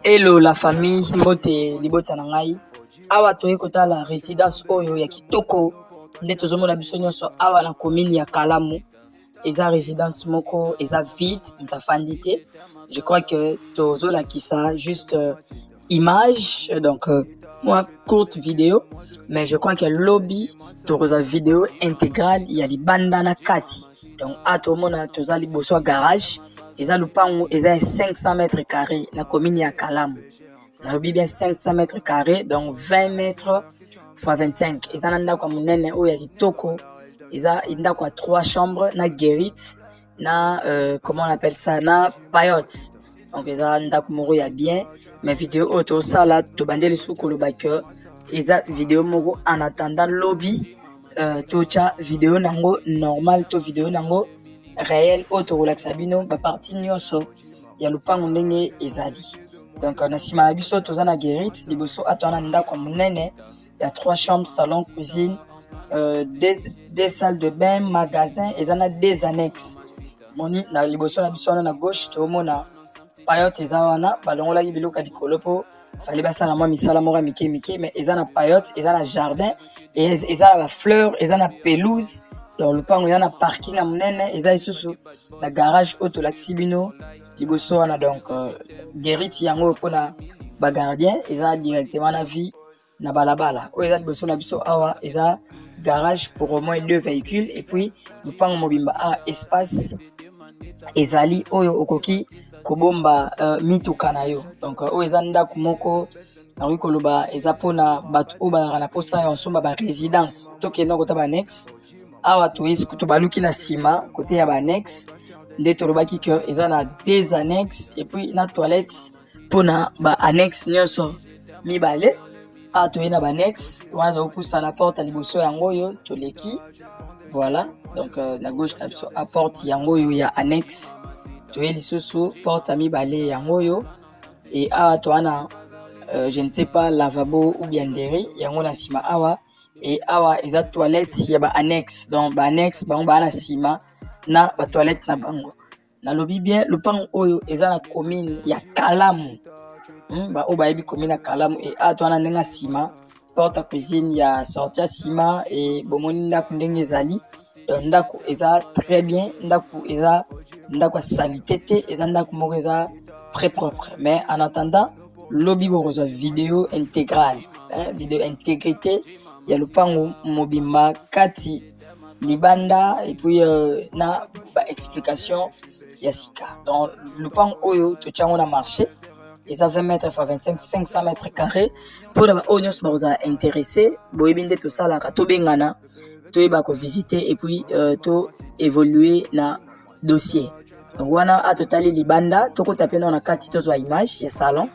Hello la famille, mbote libota na ngai. Awa toye kota la résidence oyo ya kitoko. Nde tozomona biso nyonso awa na commune ya Kalamu. Eza résidence moko, eza vide, mtafandi te. Je crois que tozo la kisa juste image, donc moi courte vidéo, mais je crois que lobby toza vidéo intégrale ya libanda na kati. Donc a to mona toza liboso garage. Eza lupango eza 500 mètres carrés na commune ya Kalamu. Na lobi bien 500 mètres carrés, donc 20 mètres x 25. Eza na ndako munene oyo ya kitoko. Eza ndako à 3 chambres na guérite na comment on appelle ça, na payotte. Donc eza ndako moko ya bien, mais vidéo auto sala to bandeli suko lo baker. Eza vidéo moko en attendant lobby tocha vidéo nango normal to vidéo nango réel auto relaxa bino ba parti nyonso ya lupango ndenge ezali. Donc na sima na biso toza na guérite liboso atwana ndako munene ya 3 chambres, salon, cuisine, des salles de bain, magasin et dans 2 annexes. Moni na liboso na biso na gauche to mona payotte eza wana balongola biloko likolo po fallait basala moi misala mora mike mais eza na payotte, eza na jardin et eza na fleurs, eza na pelouse. Donc le pango eza na parking à munene, eza isusu na garage auto laxibino liboso wana. Donc guérite yango pona ba gardien eza directement na vie na balabala o eza liboso na biso awa eza garage pour au moins 2 véhicules. Et puis le pango mobimba a espace ezali oyo okoki kobomba mituka na yo. Donc o eza ndako moko na wikoloba eza pona bato o ba na posa ya nsomba ba résidence tokenda kota ba annexe awa to baluki na sima côté ya ba annexe nde tolobaki que eza na 2 annexes et puis na toilette pona ba annexe nyonso mibale a to ina ba annexe wana okusa na porte liboso yango yo toleki. Voilà, donc na gauche na biso a porte yango yo ya annexe to eli susu porte mibale yango yo et a to ana je ne sais pas lavabo ou bien deri yango na sima awa. Et awa eza toilette ya ba annexe, donc ba annexe bango ba na sima na ba toilette na bango. Na lobi bien le pan oyo eza na commune ya Kalamu. Ba o ba yebi commune ya Kalamu et a to na ndenga sima porte à cuisine ya sortie à sima et bomoni ndako ndenge ezali. Donc ndako eza très bien, ndako eza ndako salité te, eza ndako moko eza très propre. Mais en attendant lobby borozo vidéo intégrale, vidéo intégrité. Il y a le pango mobimba kati libanda et puis na ba explication yasika. Donc le pango oyo to chango na marché et ça 20 mètres x 25, 500 mètres carrés pour la onyos baroza intéressé boyebinde to sala ka to bengana to yeba ko visiter et puis to évoluer na dossier. Donc wana a totali libanda to ko tapena na kati to zo image ya salon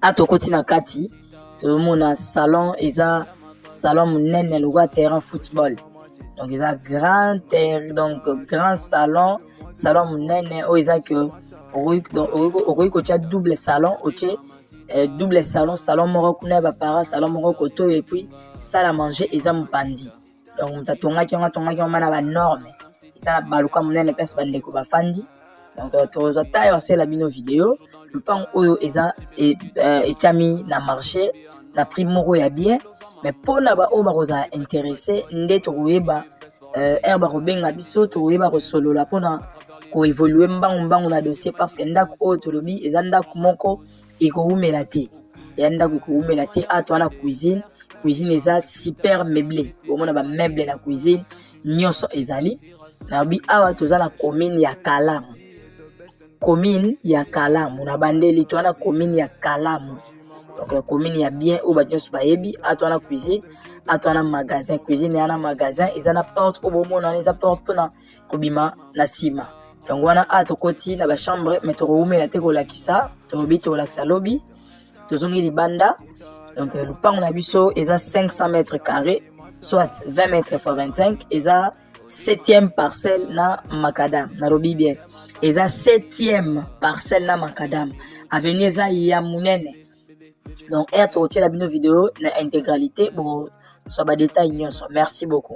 a to koti na kati to mona salon eza salon munene le terrain football. Donc ils a grand terrain, donc grand salon munene o isa que donc ko tia double salon oche double salon moko kuna ba para salon moko koto et puis salle à manger ils a mpandi. Donc mtatonga ki mana ba norme isa baluka munene place bande ko ba fandi. Donc tozo tayo c'est la bino vidéo le pan oyo eza et chami na marché na prix moko ya bien. Mais pour na ba o ba roza intéressé nde to weba herba robenga biso to weba ko solo la pona ko évoluer mbangu na dossier parce que ndako o to lobi ezanda moko iko umela te ya ndako ko umela te a to na cuisine eza super meublé bomona ba meuble na cuisine nyonso ezali na bi awa to za na commune ya Kalamu na bandeli to na commune ya Kalamu. Donc commune ya bien ou banyos bayebi atwana cuisine atwana magasin cuisine yana magasin ezana porte au bon na les porte pona kobima na sima. Donc wana atokoti na ba chambre mais to roumé la teko la kisa to bito la kisa lobby to zongi libanda. Donc le pan na biso eza 500 mètres carrés soit 20 mètres x 25 eza 7e parcelle na Macadam na lobby bien eza 7e parcelle na Macadam avenue za ya munene. Donc, et à la vidéo, l'intégralité, bon, ça va détailler. Merci beaucoup.